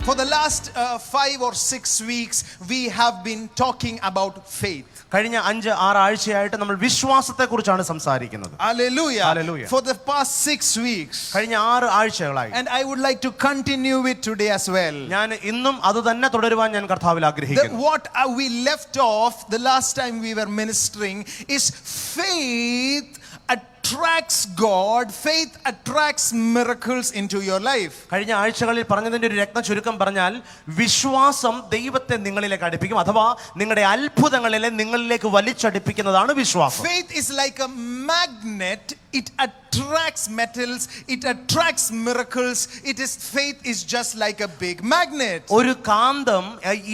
For the last 5 or 6 weeks, we have been talking about faith. കഴിഞ്ഞ 5-6 ആഴ്ചയായിട്ട് നമ്മൾ വിശ്വാസത്തെക്കുറിച്ചാണ് സംസാരിക്കുന്നത്. Hallelujah. Hallelujah. For the past 6 weeks. കഴിഞ്ഞ 6 ആഴ്ചകളായി. And I would like to continue it today as well. ഞാൻ ഇന്നും അത് തന്നെ തുടരുവാൻ ഞാൻ കർത്താവിൽ ആഗ്രഹിക്കുന്നു. What we left off the last time we were ministering is faith attracts God, faith attracts miracles into your life. കഴിഞ്ഞ ആഴ്ചകളിൽ പറഞ്ഞതിന്റെ ഒരു രത്ന ചുരുക്കം പറഞ്ഞാൽ വിശ്വാസം ദൈവത്തെ നിങ്ങളിലേക്ക് അടുപ്പിക്കും, അഥവാ നിങ്ങളുടെ അത്ഭുതങ്ങളിലെ നിങ്ങളിലേക്ക് വലിച്ചടുപ്പിക്കുന്നതാണ് വിശ്വാസം. Faith is like a magnet. It attracts metals, it attracts miracles. Faith is just like a big magnet. ഒരു കാന്തം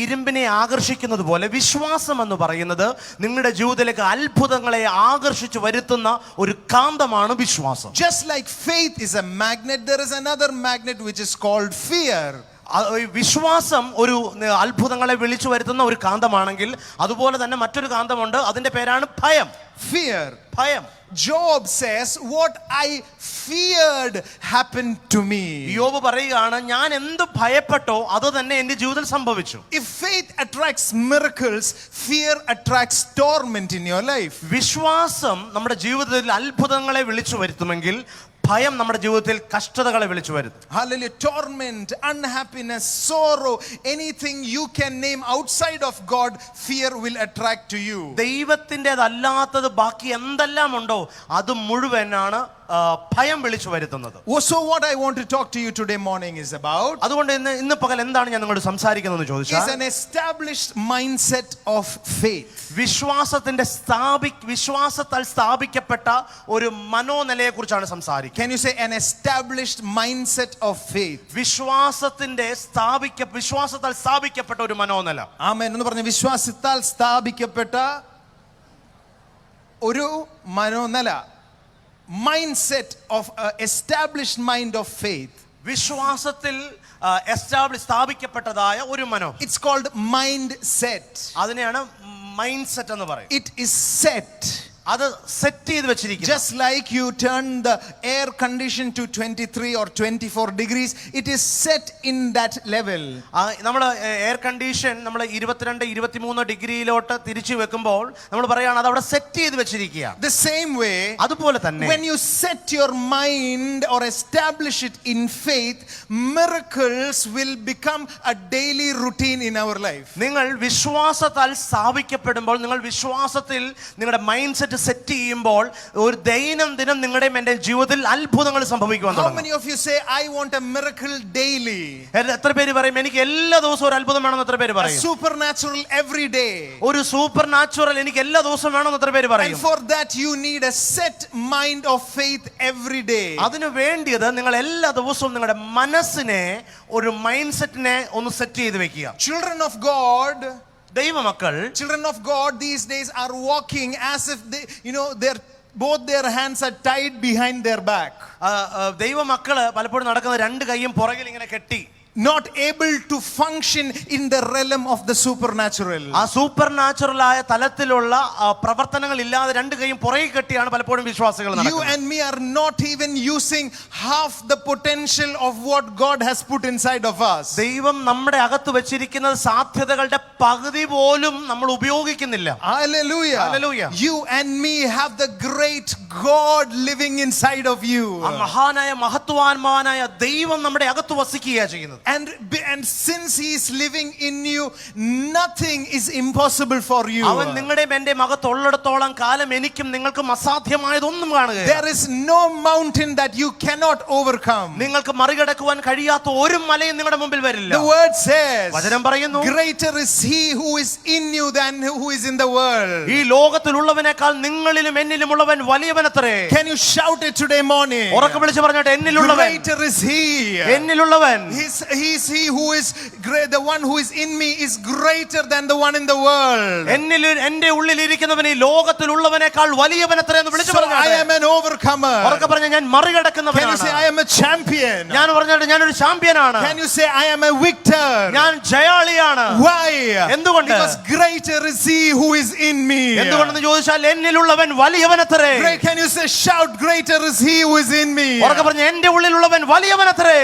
ഇരുമ്പിനെ ആകർഷിക്കുന്നത് പോലെ വിശ്വാസം എന്ന് പറയുന്നത് നിങ്ങളുടെ ജീവിതത്തിലേക്ക് അത്ഭുതങ്ങളെ ആകർഷിച്ചു വരുത്തുന്ന ഒരു കാന്തമാണ് വിശ്വാസം. Just like faith is a magnet, there is another magnet which is called fear. വിശ്വാസം ഒരു അത്ഭുതങ്ങളെ വിളിച്ചു വരുത്തുന്ന ഒരു കാന്തമാണെങ്കിൽ അതുപോലെ തന്നെ മറ്റൊരു കാന്തമുണ്ട്, അതിന്റെ പേരാണ് ഭയം. Fear. ഭയം. Job says, what I feared happened to me. യോബ് പറയുകയാണ്, ഞാൻ എന്ത് ഭയപ്പെട്ടോ അത് തന്നെ എന്റെ ജീവിതത്തിൽ സംഭവിച്ചു. If faith attracts miracles, fear attracts torment in your life. വിശ്വാസം നമ്മുടെ ജീവിതത്തിൽ അത്ഭുതങ്ങളെ വിളിച്ചു വരുത്തുമെങ്കിൽ ഭയം നമ്മുടെ ജീവിതത്തിൽ കഷ്ടതകളെ വിളിച്ചു വരുത്തും. Hallelujah. Torment, unhappiness, sorrow, anything you can name outside of God, fear will attract to you. ദൈവത്തിൻ്റെതല്ലാത്തത് ബാക്കി എന്തെല്ലാം ഉണ്ടോ അത് മുഴുവനാണ് ഭയം വിളിച്ചു വരുത്തുന്നത്. So what I want to talk to you today morning is about, അതുകൊണ്ട് ഇന്ന് പകൽ എന്താണ് ഞാൻ നിങ്ങളോട് സംസാരിക്കുന്നതെന്ന് ചോദിച്ചാൽ, is an established mindset of faith. വിശ്വാസത്താൽ സ്ഥാപിക്കപ്പെട്ട ഒരു മനോനിലയെ കുറിച്ചാണ് സംസാരിക്കുന്നത്. Can you say an established mindset of faith? വിശ്വാസത്താൽ സ്ഥാപിക്കപ്പെട്ട ഒരു മനോനില. ആമേൻ എന്ന് പറഞ്ഞ വിശ്വാസത്താൽ സ്ഥാപിക്കപ്പെട്ട ഒരു മനോനില. Mindset of established mind of faith. വിശ്വാസത്തിൽ സ്ഥാപിക്കപ്പെട്ടതായ ഒരു മനോ. It's called mindset. അതിനെയാണ് മൈൻഡ് സെറ്റ് എന്ന് പറയും. It is set. അത് സെറ്റ് ചെയ്ത് വെച്ചിരിക്കുന്നു. Just like you turn the air condition to 23 or 24 degrees, it is set in that level. നമ്മൾ എയർ കണ്ടീഷൻ നമ്മൾ 22-23 ഡിഗ്രിയിലോട്ട് തിരിച്ചു വെക്കുമ്പോൾ നമ്മൾ പറയുകയാണ് അത് അവിടെ സെറ്റ് ചെയ്ത് വെച്ചിരിക്കുക. The same way, അതുപോലെ തന്നെ when you set your mind or establish it in faith, miracles will become a daily routine in our life. നിങ്ങൾ വിശ്വാസത്താൽ സ്ഥാപിക്കപ്പെടുമ്പോൾ, നിങ്ങൾ വിശ്വാസത്തിൽ നിങ്ങളുടെ മൈൻഡ് സെറ്റ് സെറ്റ് ചെയ്യുമ്പോൾ ഒരു ദൈനംദിനം നിങ്ങളുടെ എൻ്റെ ജീവിതത്തിൽ അത്ഭുതങ്ങൾ സംഭവിക്കുവാൻ തുടങ്ങും. How many of you say I want a miracle daily? എത്ര പേര് പറയും എനിക്ക് എല്ലാ ദിവസവും ഒരു അത്ഭുതം വേണമെന്ന്? എത്ര പേര് പറയും supernatural every day? ഒരു സൂപ്പർ നാച്ചുറൽ എനിക്ക് എല്ലാ ദിവസവും വേണമെന്ന് എത്ര പേര് പറയും? And for that you need a set mind of faith every day. അതിനു വേണ്ടിയത് നിങ്ങൾ എല്ലാ ദിവസവും നിങ്ങളുടെ മനസ്സിനെ ഒരു മൈൻഡ് സെറ്റിനെ ഒന്ന് സെറ്റ് ചെയ്ത് വെക്കുക. Children of God, ദൈവമക്കൾ, children of God these days are walking as if they, both their hands are tied behind their back. ദൈവമക്കള് പലപ്പോഴും നടക്കുന്ന രണ്ട് കൈയും പുറകിൽ ഇങ്ങനെ കെട്ടി, not able to function in the realm of the supernatural. ആ super natural ആയ തലത്തിലുള്ള പ്രവർത്തനങ്ങൾ ഇല്ലാതെ രണ്ട് കൈയും പുറകിൽ കെട്ടിയാണ് പലപ്പോഴും വിശ്വാസികൾ നടക്കുന്നത്. You and me are not even using half the potential of what God has put inside of us. ദൈവം നമ്മുടെ അകത്ത് വെച്ചിരിക്കുന്ന സാധ്യതകളുടെ പകുതി പോലും നമ്മൾ ഉപയോഗിക്കുന്നില്ല. Hallelujah. Hallelujah. You and me have the great God living inside of you. ആ മഹാനായ മഹത്വാന്മാനായ ദൈവം നമ്മുടെ അകത്ത് വസിക്കുകയാണ് ചെയ്യുന്നത്. And since he is living in you, nothing is impossible for you. അവൻ നിങ്ങളുടെ എൻ്റെ അകത്തുള്ളിടത്തോളം കാലം എനിക്കും നിങ്ങൾക്കും അസാധ്യമായതൊന്നും കാണുകയില്ല. There is no mountain that you cannot overcome. നിങ്ങൾക്ക് മറികടക്കുവാൻ കഴിയാത്ത ഒരു മലയും നിങ്ങളുടെ മുമ്പിൽ വരില്ല. The word says, വചനം പറയുന്നു, greater is he who is in you than who is in the world. ഈ ലോകത്തിലുള്ളവനേക്കാൾ നിങ്ങളിലും എന്നിലുമുള്ളവൻ വലിയവനത്രേ. Can you shout it today morning? ഉറക്കെ വിളിച്ച് പറഞ്ഞോട്ടെ, എന്നിലുള്ളവൻ, greater is he. എന്നിലുള്ളവൻ, he is he who is great. The one who is in me is greater than the one in the world. എന്നിൽ എൻ്റെ ഉള്ളിൽ ഇരിക്കുന്നവൻ ഈ ലോകത്തിലുള്ളവനേക്കാൾ വലിയവനത്രേ എന്ന് വിളിച്ചു പറഞ്ഞോട്ടെ. I am an overcomer. ഉറക്കെ പറഞ്ഞ ഞാൻ മറികടക്കുന്നവനാണ്. Can you say I am a champion? ഞാൻ പറഞ്ഞോട്ടെ ഞാൻ ഒരു ചാമ്പ്യനാണ്. Can you say I am a victor? ഞാൻ ജയാളിയാണ്. Why? എന്തുകൊണ്ട്? Because greater is he who is in me. എന്തുകൊണ്ടെന്ന് ചോദിച്ചാൽ എന്നിലുള്ളവൻ വലിയവനത്രേ. Can you say shout greater is he who is in me? ഉറക്കെ പറഞ്ഞ എൻ്റെ ഉള്ളിലുള്ളവൻ വലിയവനത്രേ.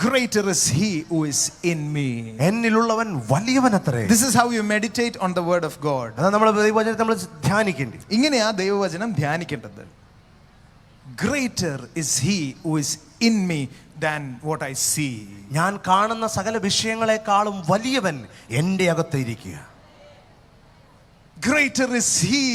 greater is he who is in me. എന്നിലുള്ളവൻ വലിയവനത്രേ. This is how you meditate on the word of God. അതാണ് നമ്മൾ ദൈവവചനത്തെ നമ്മൾ ധ്യാനിക്കേണ്ടി. ഇങ്ങനെയാ ദൈവവചനം ധ്യാനിക്കേണ്ടത്. Greater is he who is in me than what I see. ഞാൻ കാണുന്ന സകല വിഷയങ്ങളെക്കാളും വലിയവൻ എൻ്റെ അകത്ത് ഇരിക്കുക. Greater is he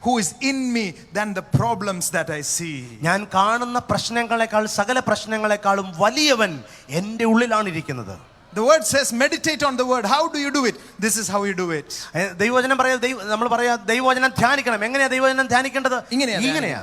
who is in me than the problems that I see. ഞാൻ കാണുന്ന പ്രശ്നങ്ങളെക്കാൾ സകല പ്രശ്നങ്ങളെക്കാളും വലിയവൻ എൻ്റെ ഉള്ളിലാണ് ഇരിക്കുന്നത്. The word says meditate on the word. How do you do it? This is how you do it. ദൈവവചനം പറയാ, നമ്മൾ പറയാ ദൈവവചനം ധ്യാനിക്കണം. എങ്ങനെയാ ദൈവവചനം ധ്യാനിക്കേണ്ടത്? ഇങ്ങനെയാ.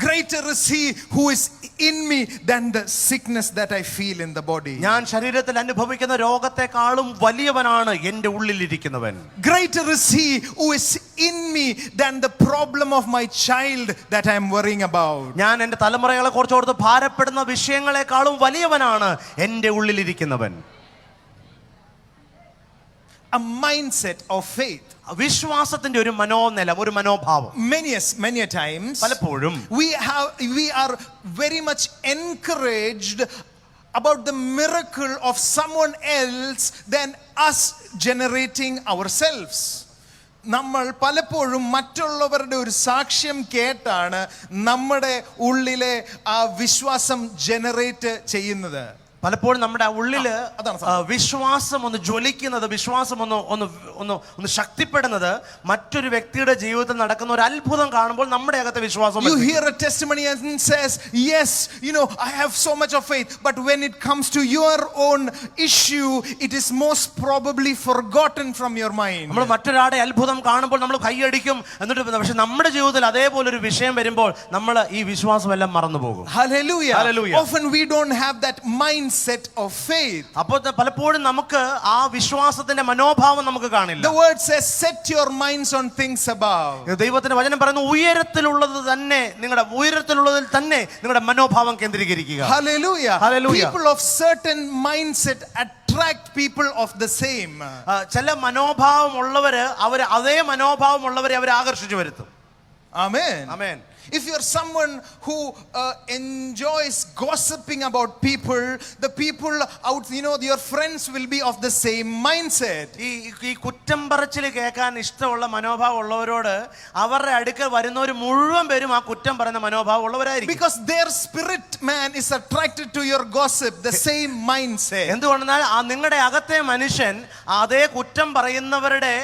Greater is he who is in me than the sickness that I feel in the body. ഞാൻ ശരീരത്തിൽ അനുഭവിക്കുന്ന രോഗത്തെക്കാളും വലിയവനാണ് എൻ്റെ ഉള്ളിലിരിക്കുന്നവൻ. Greater is he who is in me than the problem of my child that I am worrying about. ഞാൻ എൻ്റെ തലമുറകളെ കുറിച്ചോർത്ത് ഭാരപ്പെടുന്ന വിഷയങ്ങളെക്കാളും വലിയവനാണ് എൻ്റെ ഉള്ളിലിരിക്കുന്നവൻ. A mindset of faith. വിശ്വാസത്തിന്റെ ഒരു മനോനില, ഒരു മനോഭാവം. Many a times പലപ്പോഴും we are very much encouraged about the miracle of someone else than us generating ourselves. നമ്മൾ പലപ്പോഴും മറ്റുള്ളവരുടെ ഒരു സാക്ഷ്യം കേട്ടാണ് നമ്മുടെ ഉള്ളിലെ ആ വിശ്വാസം ജനറേറ്റ് ചെയ്യുന്നത്. പലപ്പോഴും നമ്മുടെ ഉള്ളില് വിശ്വാസം ഒന്ന് ജ്വലിക്കുന്നത്, വിശ്വാസം ഒന്ന് ശക്തിപ്പെടുന്നത് മറ്റൊരു വ്യക്തിയുടെ ജീവിതത്തിൽ നടക്കുന്ന ഒരു അത്ഭുതം കാണുമ്പോൾ നമ്മുടെ അകത്തെ വിശ്വാസം. You hear a testimony and says, yes, I have so much of faith, but when it comes to your own issue, it is most probably forgotten from your mind. നമ്മൾ മറ്റൊരാളുടെ അത്ഭുതം കാണുമ്പോൾ നമ്മൾ കൈയടിക്കും, എന്നിട്ട് പക്ഷെ നമ്മുടെ ജീവിതത്തിൽ അതേപോലെ ഒരു വിഷയം വരുമ്പോൾ നമ്മൾ ഈ വിശ്വാസം എല്ലാം മറന്നു പോകും. Hallelujah. Hallelujah. Often we don't have that mindset of faith. അപ്പോൾ പലപ്പോഴും നമുക്ക് ആ വിശ്വാസത്തിന്റെ മനോഭാവം നമുക്ക് കാണില്ല. The word says set your minds on things above. ദൈവത്തിന്റെ വചനം പറയുന്നു ഉയരത്തിലുള്ളതിൽ തന്നെ നിങ്ങളുടെ മനോഭാവം കേന്ദ്രീകരിക്കുക. Hallelujah. Hallelujah. People of certain mindset attract people of the same. ചില മനോഭാവമുള്ളവര് അതേ മനോഭാവമുള്ളവരെ അവരെ ആകർഷിച്ചു വരുത്തും. Amen. Amen. If you're someone who enjoys gossiping about people, the people out, your friends will be of the same mindset. ഈ കുറ്റം പറച്ചിൽ കേൾക്കാൻ ഇഷ്ടമുള്ള മനോഭാവം ഉള്ളവരോട് അവരുടെ അടുക്കൽ വരുന്നവർ മുഴുവൻ പേരും ആ കുറ്റം പറയുന്ന മനോഭാവം ഉള്ളവരായിരിക്കും. Because their spirit man is attracted to your gossip, the same mindset. എന്തുകൊണ്ടെന്നാൽ നിങ്ങളുടെ അകത്തെ മനുഷ്യൻ അതേ കുറ്റം പറയുന്നവരുടെ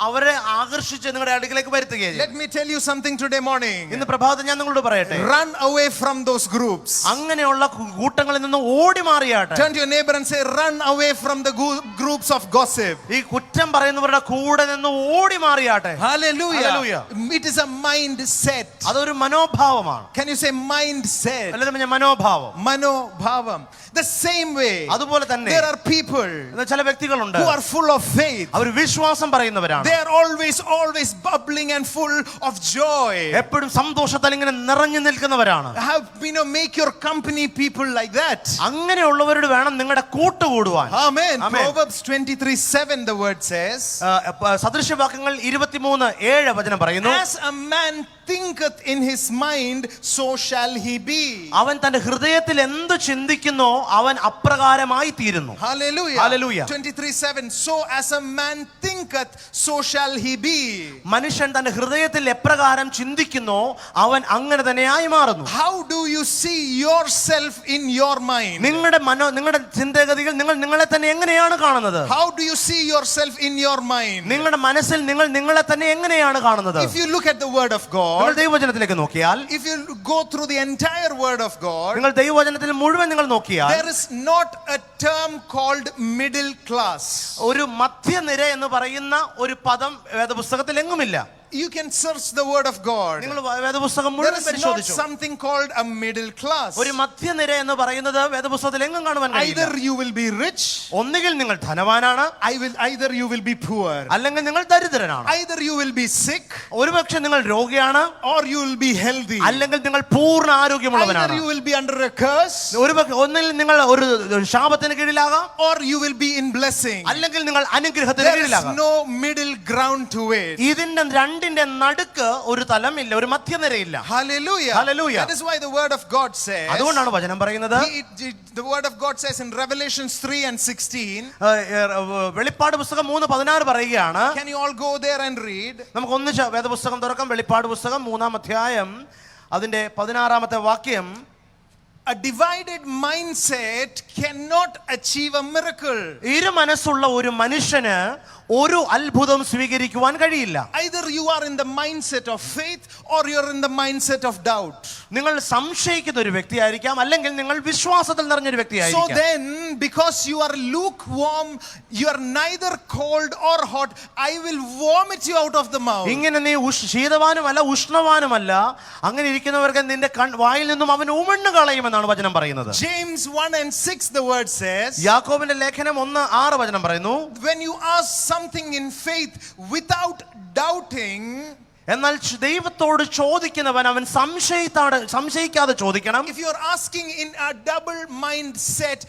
അവരെ ആകർഷിച്ച് നിങ്ങളുടെ അടുക്കലേക്ക് വരുത്തുകയാണ്. Let me tell you something today morning. ഇന്ന് പ്രഭാതത്തിൽ ഞാൻ നിങ്ങളോട് പറയട്ടെ, run away from those groups. അങ്ങനെയുള്ള കൂട്ടങ്ങളിൽ നിന്ന് ഓടി മാറിയാട്ടെ. Turn to your neighbor and say, run away from the groups of gossip. ഈ കുറ്റം പറയുന്നവരുടെ കൂടെ നിന്ന് ഓടി മാറിയാട്ടെ. Hallelujah. Hallelujah. It is a mindset. അതൊരു മനോഭാവമാണ്. Can you say mindset? അല്ലെങ്കിൽ മനോഭാവം. Manobhavam. The same way, അതുപോലെ തന്നെ there are people ചില വ്യക്തികളുണ്ട് who are full of faith. അവർ വിശ്വാസം പറയുന്നവരാണ്. They are always bubbling and full of joy. എപ്പോഴും സന്തോഷത്താൽ ഇങ്ങനെ നിറഞ്ഞു നിൽക്കുന്നവരാണ്. Make your company people like that. അങ്ങനെയുള്ളവരോട് വേണം നിങ്ങളുടെ കൂട്ടുകൂടുവാൻ. Amen. Proverbs 23:7 the word says, സദൃശവാക്യങ്ങൾ 23:7 വചനം പറയുന്നു, as a man thinketh in his mind, so shall he be. അവൻ തന്റെ ഹൃദയത്തിൽ എന്ത് ചിന്തിക്കുന്നോ അവൻ അപ്രകാരമായി തീരുന്നു. Hallelujah. Hallelujah. 23:7 so as a man thinketh, so shall he be. മനുഷ്യൻ തന്റെ ഹൃദയത്തിൽ എപ്രകാരം ചിന്തിക്കുന്നോ അവൻ അങ്ങനെ തന്നെയായി മാറുന്നു. How do you see yourself in your mind? നിങ്ങളുടെ ചിന്തഗതികൾ നിങ്ങളെ തന്നെ എങ്ങനെയാണ് കാണുന്നത്? How do you see yourself in your mind? നിങ്ങളുടെ മനസ്സിൽ നിങ്ങളെ തന്നെ എങ്ങനെയാണ് കാണുന്നത്? If you look at the word of God, നിങ്ങൾ ദൈവവചനത്തിലേക്ക് നോക്കിയാൽ, if you go through the entire word of God, നിങ്ങൾ ദൈവവചനത്തിൽ മുഴുവൻ നിങ്ങൾ നോക്കിയാൽ, there is not a term called middle class. ഒരു മധ്യനിര എന്ന് പറയുന്ന ഒരു പദം വേദപുസ്തകത്തിൽ എങ്ങുമില്ല. You can search the word of God. നിങ്ങൾ വേദപുസ്തകം There മുഴുവൻ is not പരിശോധിച്ചു. something called a middle class. ഒരു മധ്യനിര എന്ന് പറയുന്നത് വേദപുസ്തകത്തിൽ എങ്ങും കാണുവാൻ കഴിയില്ല. Either you will be rich, ഒന്നുകിൽ നിങ്ങൾ ധനവാനാണ്, either you will be poor, അല്ലെങ്കിൽ നിങ്ങൾ ദരിദ്രനാണ്. either you will be sick, ഒരുപക്ഷെ നിങ്ങൾ രോഗിയാണ്, or you will be healthy, അല്ലെങ്കിൽ നിങ്ങൾ പൂർണ്ണ ആരോഗ്യമുള്ളവനാണ്. either you will be under a curse, ഒന്നിൽ നിങ്ങൾ ഒരു ശാപത്തിന് കീഴിലാകാം, or you will be in blessing. അല്ലെങ്കിൽ നിങ്ങൾ അനുഗ്രഹത്തിന് There is കീഴിലാകാം. no middle ground to it. ഇതിന്റെ രണ്ട് രണ്ടിന്റെ നടുക്ക് ഒരു തലമില്ല, ഒരു മധ്യനിരയില്ല. Hallelujah. Hallelujah. That is why the word of God says. അതുകൊണ്ടാണ് വചനം പറയുന്നത്. The word of God says in Revelation 3:16. വെളിപ്പാട് പുസ്തകം 3:16 പറയുകയാണ്. Can you all go there and read? നമുക്ക് ഒന്നിച്ച് വേദപുസ്തകം തുറക്കാം. വെളിപ്പാട് പുസ്തകം 3-ാം അധ്യായം അതിന്റെ 16-ാമത്തെ വാക്യം. A divided mindset cannot achieve a miracle. ഇരു മനസ്സുള്ള ഒരു മനുഷ്യന് ഒരു അത്ഭുതം സ്വീകരിക്കുവാൻ കഴിയില്ല. Either you are in the mindset of faith or you're in the mindset of doubt. നിങ്ങൾ സംശയിക്കുന്ന ഒരു വ്യക്തിയായിരിക്കാം, അല്ലെങ്കിൽ നിങ്ങൾ വിശ്വാസത്തിൽ നിറഞ്ഞൊരു So വ്യക്തിയായിരിക്കാം. then, because you are lukewarm, you are neither cold or hot, I will vomit you out of the mouth. ഇങ്ങനെ നീ ശീതവാനുമല്ല ഉഷ്ണവാനുമല്ല, അങ്ങനെ ഇരിക്കുന്നവർക്ക് നിന്റെ വായിൽ നിന്നും അവൻ ഉമിണ്ണു കളയുമെന്നാണ് വചനം പറയുന്നത്. James 1:6 the word says. യാക്കോബിന്റെ ലേഖനം 1:6 വചനം പറയുന്നു. When you ask something in faith without doubting. എന്നാൽ ദൈവത്തോട് ചോദിക്കുന്നവൻ അവൻ സംശയിക്കാതെ ചോദിക്കണം. If you are asking in a double mindset,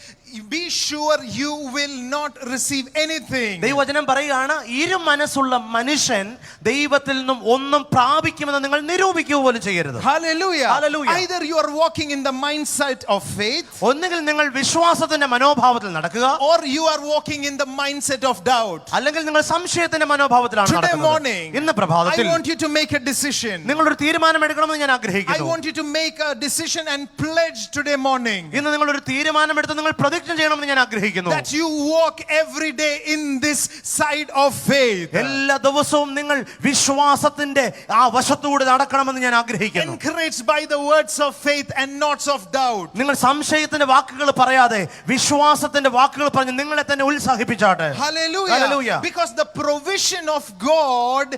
be sure you will not receive anything. ദൈവവചനം പറയുകയാണ്, ഇരു മനസ്സുള്ള മനുഷ്യൻ ദൈവത്തിൽ നിന്നും ഒന്നും പ്രാപിക്കുമെന്ന് നിങ്ങൾ നിരൂപിക്കുക പോലും ചെയ്യരുത്. Hallelujah. Hallelujah. Either you are walking in the mindset of faith, ഒന്നുകിൽ നിങ്ങൾ വിശ്വാസത്തിന്റെ മനോഭാവത്തിൽ നടക്കുക, or you are walking in the mindset of doubt. അല്ലെങ്കിൽ നിങ്ങൾ സംശയത്തിന്റെ മനോഭാവത്തിലാണ് Today നടക്കുന്നത്. morning, ഇന്ന് പ്രഭാതത്തിൽ I want you to make a decision. നിങ്ങൾ ഒരു തീരുമാനം എടുക്കണമെന്ന് ഞാൻ I ആഗ്രഹിക്കുന്നു. want you to make a decision and pledge today morning ഇന്ന് നിങ്ങൾ ഒരു തീരുമാനം എടുത്ത് നിങ്ങൾ പ്രതിജ്ഞ ചെയ്യണമെന്ന് ഞാൻ ആഗ്രഹിക്കുന്നു. that you walk every day in this side of faith. എല്ലാ ദിവസവും നിങ്ങൾ വിശ്വാസത്തിന്റെ ആ വശത്തൂടെ നടക്കണമെന്ന് ഞാൻ ആഗ്രഹിക്കുന്നു. Encouraged by the words of faith and not of doubt. നിങ്ങൾ സംശയത്തിന്റെ വാക്കുകൾ പറയാതെ വിശ്വാസത്തിന്റെ വാക്കുകൾ പറഞ്ഞ് നിങ്ങളെ തന്നെ ഉത്സാഹിപ്പിച്ചാട്ടെ. Hallelujah. Hallelujah. Because the provision of God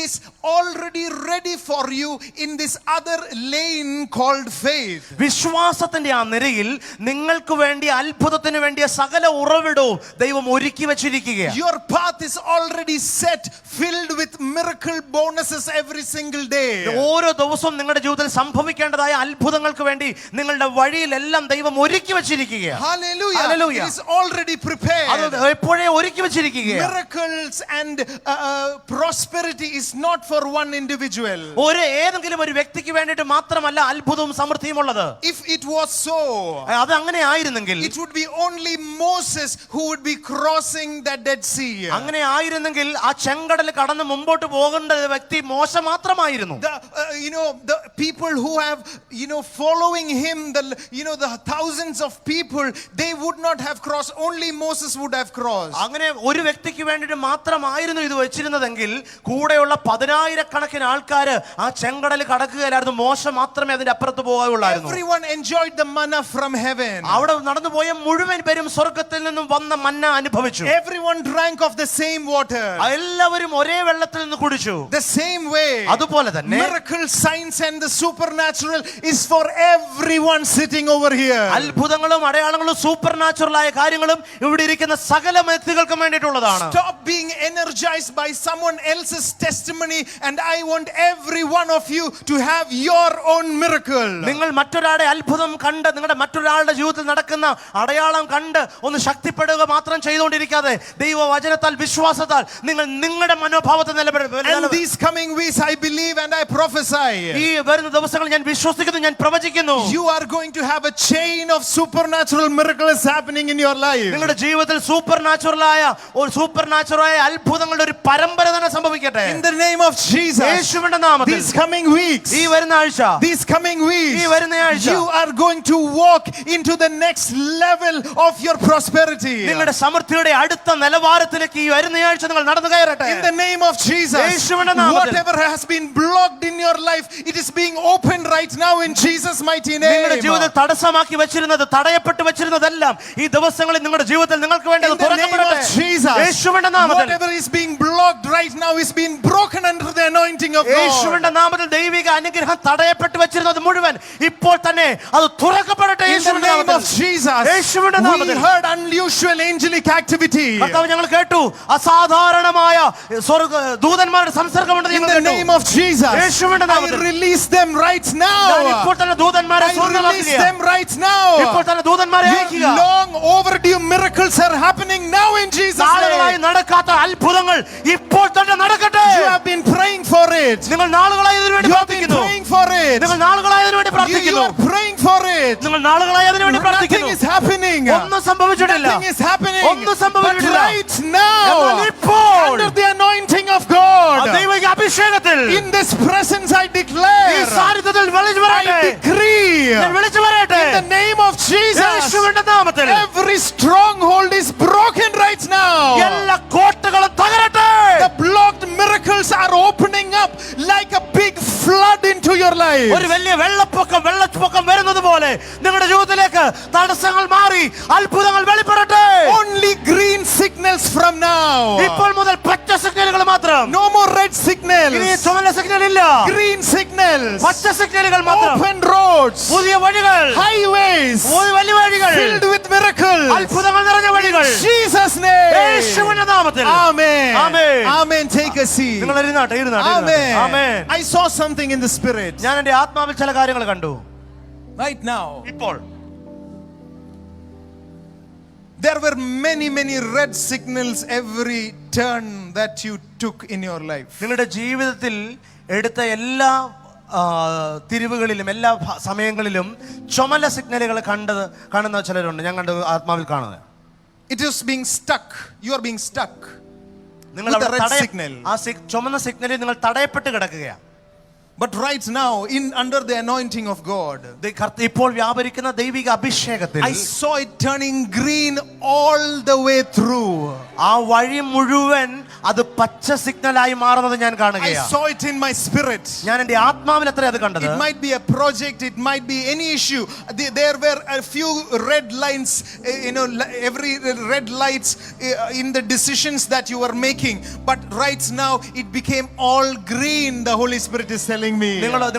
is already ready for you in this other lane called faith. വിശ്വാസത്തിന്റെ ആ നിരയിൽ നിങ്ങൾക്ക് വേണ്ടി അത്ഭുതത്തിന് വേണ്ടിയ സകല ഉറവിടവും ദൈവം ഒരുക്കി വെച്ചിരിക്കുകയാണ്. Your path is already set, filled with miracle bonuses every single day. ഓരോ ദിവസവും നിങ്ങളുടെ ജീവിതത്തിൽ സംഭവിക്കേണ്ടതായ അത്ഭുതങ്ങൾക്ക് വേണ്ടി നിങ്ങളുടെ വഴിയിലെല്ലാം ദൈവം ഒരുക്കി വെച്ചിരിക്കുകയാണ്. Hallelujah. Hallelujah. It is already prepared. അത് എപ്പോഴേ ഒരുക്കി വെച്ചിരിക്കുകയാണ്. Miracles and prosperity is not for one individual. ഏതെങ്കിലും ഒരു വ്യക്തിക്ക് വേണ്ടിയിട്ട് മാത്രമല്ല അത്ഭുതവും സമൃദ്ധിയും ഉള്ളത്. If it was so, അത് അങ്ങനെ ആയിരുന്നെങ്കിൽ it would be only Moses who would be crossing that Dead Sea. അങ്ങനെ ആയിരുന്നെങ്കിൽ ആ ചെങ്കടൽ കടന്ന് മുമ്പോട്ട് പോകേണ്ട വ്യക്തി മോശ മാത്രമായിരുന്നു. The people who have following him, the thousands of people, they would not have crossed. Only Moses would have crossed. അങ്ങനെ ഒരു വ്യക്തിക്ക് വേണ്ടിയിട്ട് മാത്രമായിരുന്നു ഇത് വെച്ചിരുന്നതെങ്കിൽ കൂടെയുള്ള 10,000-കണക്കിന് ആൾക്കാര് ആ ചെങ്കടൽ കടക്കുകയായിരുന്നു. മോശ മാത്രമേ അതിന്റെ അപ്പുറത്ത് പോകാവുള്ളായിരുന്നു. Everyone enjoyed the manna from heaven. അവിടെ നടന്നുപോയ മുഴുവൻ പേരും സ്വർഗ്ഗത്തിൽ നിന്നും വന്ന മന്ന അനുഭവിച്ചു. Everyone drank of the same water. എല്ലാവരും ഒരേ വെള്ളത്തിൽ നിന്ന് കുടിച്ചു. The same way. അതുപോലെ തന്നെ Miracle, signs and the supernatural is for everyone sitting over here. അത്ഭുതങ്ങളും അടയാളങ്ങളും സൂപ്പർ നാച്ചുറൽ ആയ കാര്യങ്ങളും ഇവിടെ ഇരിക്കുന്ന സകല വ്യക്തികൾക്കും വേണ്ടിയിട്ടുള്ളതാണ്. Stop being energized by someone else's testimony, and I want every one of you to have your own miracle. നിങ്ങൾ മറ്റൊരാളുടെ അത്ഭുതം കണ്ട് നിങ്ങളുടെ മറ്റൊരാളുടെ ജീവിതത്തിൽ നടക്കുന്ന അടയാളം കണ്ട് ഒന്ന് ശക്തിപ്പെടുക മാത്രം ചെയ്തുകൊണ്ടിരിക്കാതെ ദൈവവചനത്താൽ വിശ്വാസത്താൽ നിങ്ങൾ നിങ്ങളുടെ മനോഭാവത്തെ നിലനിർത്തുക. And these coming weeks I believe and I prophesy, ഈ വരുന്ന ദിവസങ്ങളിൽ ഞാൻ വിശ്വസിക്കുന്നു, ഞാൻ പ്രവചിക്കുന്നു, you are going to have a chain of supernatural miracles happening in your life. നിങ്ങളുടെ ജീവിതത്തിൽ സൂപ്പർ നാച്ചുറലായ അത്ഭുതങ്ങളുടെ ഒരു പരമ്പര തന്നെ സംഭവിക്കട്ടെ. In the name of Jesus. യേശുവിന്റെ നാമത്തിൽ These coming weeks, ഈ വരുന്ന ആഴ്ച, these coming weeks, ഈ വരുന്ന ആഴ്ച you are going to walk into the next level of your prosperity. നിങ്ങളുടെ സമൃദ്ധിയുടെ അടുത്ത നിലവാരത്തിലേക്ക് ഈ വരുന്ന ആഴ്ച നിങ്ങൾ നടന്നു കയറട്ടെ. In the name of Jesus. യേശുവിന്റെ നാമത്തിൽ Whatever has been blocked in your life, it is being opened right now in Jesus' mighty name. നിങ്ങളുടെ ജീവിതത്തിൽ തടസ്സമാക്കി വെച്ചിരുന്നത്, തടയപ്പെട്ട് വെച്ചിരുന്നതെല്ലാം ഈ ദിവസങ്ങളിൽ നിങ്ങളുടെ ജീവിതത്തിൽ നിങ്ങൾക്ക് വേണ്ടി In the name of Jesus. യേശുവിന്റെ നാമത്തിൽ Whatever is being blocked right now is being broken under the anointing of God. യേശുവിന്റെ നാമത്തിൽ ദൈവിക അനുഗ്രഹം തടയപ്പെട്ട് വെച്ചിരുന്നത് മുഴുവൻ ഇപ്പോൾ തന്നെ അത് തുറക്കപ്പെടട്ടെ. In the name of Jesus. യേശുവിന്റെ We നാമത്തിൽ heard unusual angelic activity. കർത്താവ് ഞങ്ങൾ കേട്ടു അസാധാരണമായ ദൂതന്മാരുടെ സംസർഗമുണ്ട്. In the name of Jesus. യേശുവിന്റെ I നാമത്തിൽ release them right now. ഇപ്പോൾ തന്നെ ദൂതന്മാരെ I release them right now. ഇപ്പോൾ തന്നെ ദൂതന്മാരെ അയക്കുക. Your long overdue miracles are happening now in Jesus' നാളുകളായി name. നടക്കാത്ത അത്ഭുതങ്ങൾ ഇപ്പോൾ തന്നെ നടക്കട്ടെ. You have been praying praying for it. നിങ്ങൾ നാളുകളായി ഇതിനു വേണ്ടി You have been പ്രാർത്ഥിക്കുന്നു. praying for it. നിങ്ങൾ നാളുകളായി ഇതിനു വേണ്ടി You പ്രാർത്ഥിക്കുന്നു. are praying for it. നിങ്ങൾ നാളുകളായി അതിനു വേണ്ടി Nothing പ്രാർത്ഥിക്കുന്നു. is happening. ഒന്നും സംഭവിച്ചിട്ടില്ല. Nothing is happening. ഒന്നും But സംഭവിച്ചിട്ടില്ല. right now, എന്നാൽ ഇപ്പോൾ under the anointing of God, ദൈവിക അഭിഷേകത്തിൽ in this presence I ഈ declare, സാന്നിധ്യത്തിൽ വിളിച്ചു I പറയട്ടെ. decree, ഞാൻ വിളിച്ചു പറയട്ടെ. in the name of Jesus, യേശുവിന്റെ നാമത്തിൽ every stronghold is broken right now. എല്ലാ കോട്ടകളും തകരട്ടെ. The blocked miracles are opening up like a big flood into your life. ഒരു വലിയ വെള്ളപ്പൊക്കം വരുന്നത് പോലെ നിങ്ങളുടെ ജീവിതത്തിലേക്ക് തടസ്സങ്ങൾ മാറി അത്ഭുതങ്ങൾ വെളിപ്പെടട്ടെ. Only green signals from now. ഇപ്പോൾ മുതൽ പച്ച സിഗ്നലുകൾ മാത്രം. No more red signals. ഇനി ചുവന്ന സിഗ്നൽ ഇല്ല. Green signals. പച്ച സിഗ്നലുകൾ മാത്രം. Open roads. പുതിയ വഴികൾ, Highways. വലിയ വഴികൾ, Filled with miracles. അത്ഭുതങ്ങൾ നിറഞ്ഞ വഴികൾ. Jesus' name. യേശുവിന്റെ നാമത്തിൽ. Amen. Amen. Amen. Take a seat. നിങ്ങൾ ഇരുന്നാട്ടെ. Amen. Amen. I saw something in the spirit. ഞാൻ എന്റെ ആത്മാവിൽ ചില കാര്യങ്ങൾ കണ്ടു. Right now. ഇപ്പോൾ There were many red signals every turn that you took in your life. നിങ്ങളുടെ ജീവിതത്തിൽ എടുത്ത എല്ലാ തിരിവുകളിലും എല്ലാ സമയങ്ങളിലും ചുമല സിഗ്നലുകൾ കാണുന്ന ചിലരുണ്ട്. ഞാൻ കണ്ടു, ആത്മാവിൽ കാണുന്നത്. It is being stuck. You are being stuck. നിങ്ങൾ With the red signal. ആ ചുമന്ന സിഗ്നലിൽ നിങ്ങൾ തടയപ്പെട്ട് കിടക്കുകയാണ്. But right now, under the anointing of God, ഇപ്പോൾ വ്യാപരിക്കുന്ന ദൈവിക അഭിഷേകത്തിൽ I saw it turning green all the way through. ആ വഴി മുഴുവൻ അത് പച്ച സിഗ്നലായി മാറുന്നത് ഞാൻ I കാണുകയാണ്. saw it in my spirit. ഞാൻ എന്റെ ആത്മാവിൽ അത്ര അത് കണ്ടത്. It might be a project, it might be any issue. There were a few red lines, every red lights in the decisions that you were making. But right now, it became all green. The Holy Spirit is telling me. നിങ്ങളുടെ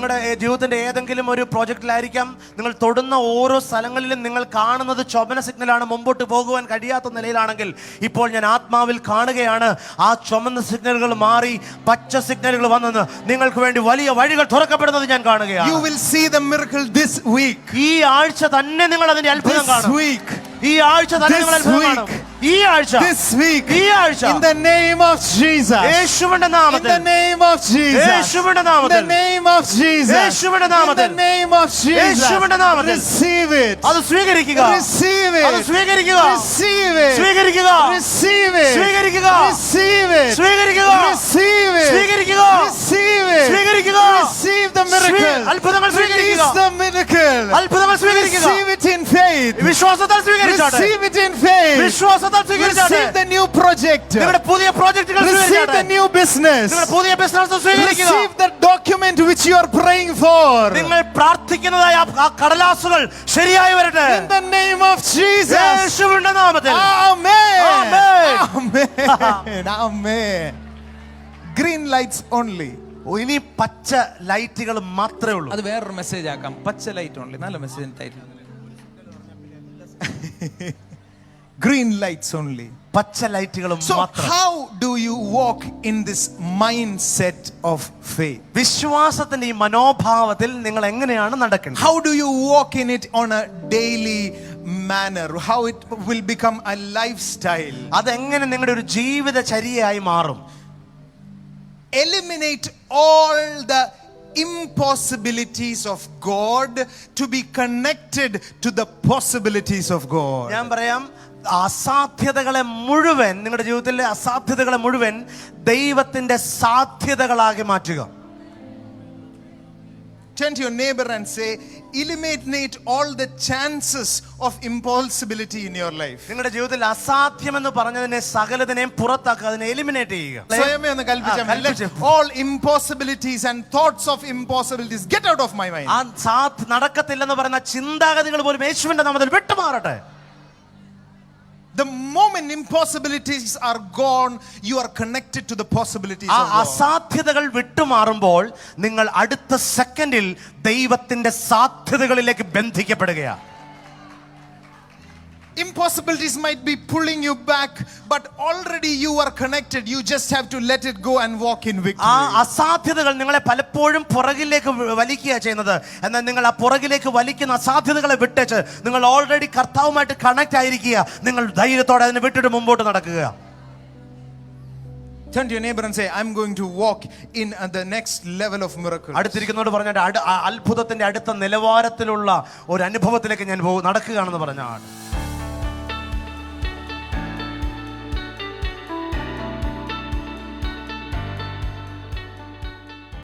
ജീവിതത്തിന്റെ ഏതെങ്കിലും ഒരു പ്രോജക്റ്റിലായിരിക്കാം നിങ്ങൾ തൊടുന്ന ഓരോ സ്ഥലങ്ങളിലും നിങ്ങൾ കാണുന്നത് ചുവന്ന സിഗ്നലാണ്. മുമ്പോട്ട് പോകുവാൻ കഴിയാത്ത നിലയിലാണെങ്കിൽ ഇപ്പോൾ ഞാൻ ആത്മാവിൽ കാണുകയാണ് ആ ചുവന്ന സിഗ്നലുകൾ മാറി പച്ച സിഗ്നലുകൾ വന്നെന്ന് നിങ്ങൾക്ക് വേണ്ടി വലിയ വഴികൾ തുറക്കപ്പെടുന്നത് ഞാൻ കാണുകയാണ്. You will see the miracle this week. ഈ ആഴ്ച തന്നെ നിങ്ങൾ അതിന്റെ അത്ഭുതം കാണും. This week. ഈ ആഴ്ച തന്നെ നിങ്ങൾ അത്ഭുതം കാണും. ഈ ആഴ്ച. This week. ഈ ആഴ്ച. In the name of Jesus. യേശുവിന്റെ നാമത്തിൽ. In the name of Jesus. യേശുവിന്റെ നാമത്തിൽ. In the name of Jesus. യേശുവിന്റെ നാമത്തിൽ. In the name of Jesus. യേശുവിന്റെ നാമത്തിൽ. Receive it. അത് സ്വീകരിക്കുക. Receive it. അത് സ്വീകരിക്കുക. Receive it. സ്വീകരിക്കുക. Receive it. സ്വീകരിക്കുക. Receive it. സ്വീകരിക്കുക. Receive it. സ്വീകരിക്കുക. Receive it. സ്വീകരിക്കുക. Receive the miracle. അത്ഭുതങ്ങൾ സ്വീകരിക്കുക. Release the miracle. അത്ഭുതങ്ങൾ സ്വീകരിക്കുക. Receive it in faith. വിശ്വാസത്താൽ സ്വീകരിച്ചാട്ടെ. Receive it in faith. വിശ്വാസത്താൽ സ്വീകരിച്ചാട്ടെ. Receive the new project. നിങ്ങളുടെ പുതിയ പ്രോജക്റ്റുകൾ Receive സ്വീകരിച്ചാട്ടെ. the new business. നിങ്ങളുടെ പുതിയ ബിസിനസ് സ്വീകരിക്കുക. Receive the document which you are praying for. നിങ്ങൾ പ്രാർത്ഥിക്കുന്നതായ ആ കടലാസുകൾ ശരിയായി വരട്ടെ. In the name of Jesus. യേശുവിന്റെ നാമത്തിൽ. Amen. Amen. Amen. Amen. Green lights only. ഇനി പച്ച ലൈറ്റുകൾ മാത്രമേ ഉള്ളൂ. അത് വേറൊരു മെസ്സേജ് ആക്കാം. പച്ച ലൈറ്റ് ഓൺലി. നല്ല message title. Green lights only. പച്ച ലൈറ്റുകൾ So മാത്രം. how do you walk in this mindset of faith? വിശ്വാസത്തിന്റെ ഈ മനോഭാവത്തിൽ നിങ്ങൾ എങ്ങനെയാണ് നടക്കേണ്ടത്? How do you walk in it on a daily manner? How it will become a lifestyle? അതെങ്ങനെ നിങ്ങളുടെ ഒരു ജീവിതചര്യയായി മാറും? Eliminate all the impossibilities of God to be connected to the possibilities of God. ഞാൻ പറയാം, അസാധ്യതകളെ മുഴുവൻ നിങ്ങളുടെ ജീവിതത്തിലെ അസാധ്യതകളെ മുഴുവൻ ദൈവത്തിന്റെ സാധ്യതകളാക്കി മാറ്റുക. Turn to your neighbor and say, eliminate all the chances of impossibility in your life. നിങ്ങളുടെ ജീവിതത്തിൽ അസാധ്യമെന്ന് പറഞ്ഞതിനെ സകലതിനെയും പുറത്താക്കുക, അതിനെ എലിമിനേറ്റ് ചെയ്യുക. സ്വയമേ ഒന്ന് കൽപ്പിച്ചാൽ all impossibilities and thoughts of impossibilities get out of my mind. നടക്കത്തില്ലെന്ന് പറയുന്ന ചിന്താഗതികൾ പോലും യേശുവിന്റെ നാമത്തിൽ വിട്ടുമാറട്ടെ. The moment impossibilities are gone, you are connected to the possibilities of God. അസാധ്യതകൾ വിട്ടുമാറുമ്പോൾ നിങ്ങൾ അടുത്ത സെക്കൻഡിൽ ദൈവത്തിന്റെ സാധ്യതകളിലേക്ക് ബന്ധിക്കപ്പെടുകയാണ്. Impossibilities might be pulling you back, but already you are connected. You just have to let it go and walk in victory. ആ അസാധ്യതകൾ നിങ്ങളെ പലപ്പോഴും പുറകിലേക്ക് വലിക്കുക ചെയ്യുന്നത്. എന്നാൽ നിങ്ങൾ ആ പുറകിലേക്ക് വലിക്കുന്ന അസാധ്യതകളെ വിട്ടേച്ച് നിങ്ങൾ ഓൾറെഡി കർത്താവുമായിട്ട് കണക്ട് ആയിരിക്കുക. നിങ്ങൾ ധൈര്യത്തോടെ അതിനെ വിട്ടിട്ട് മുമ്പോട്ട് നടക്കുക. Turn to your neighbor and say, I'm going to walk in the next level of miracles. അടുത്തിരിക്കുന്നോട് പറഞ്ഞ അത്ഭുതത്തിന്റെ അടുത്ത നിലവാരത്തിലുള്ള ഒരു അനുഭവത്തിലേക്ക് ഞാൻ നടക്കുകയാണെന്ന് പറഞ്ഞാണ്.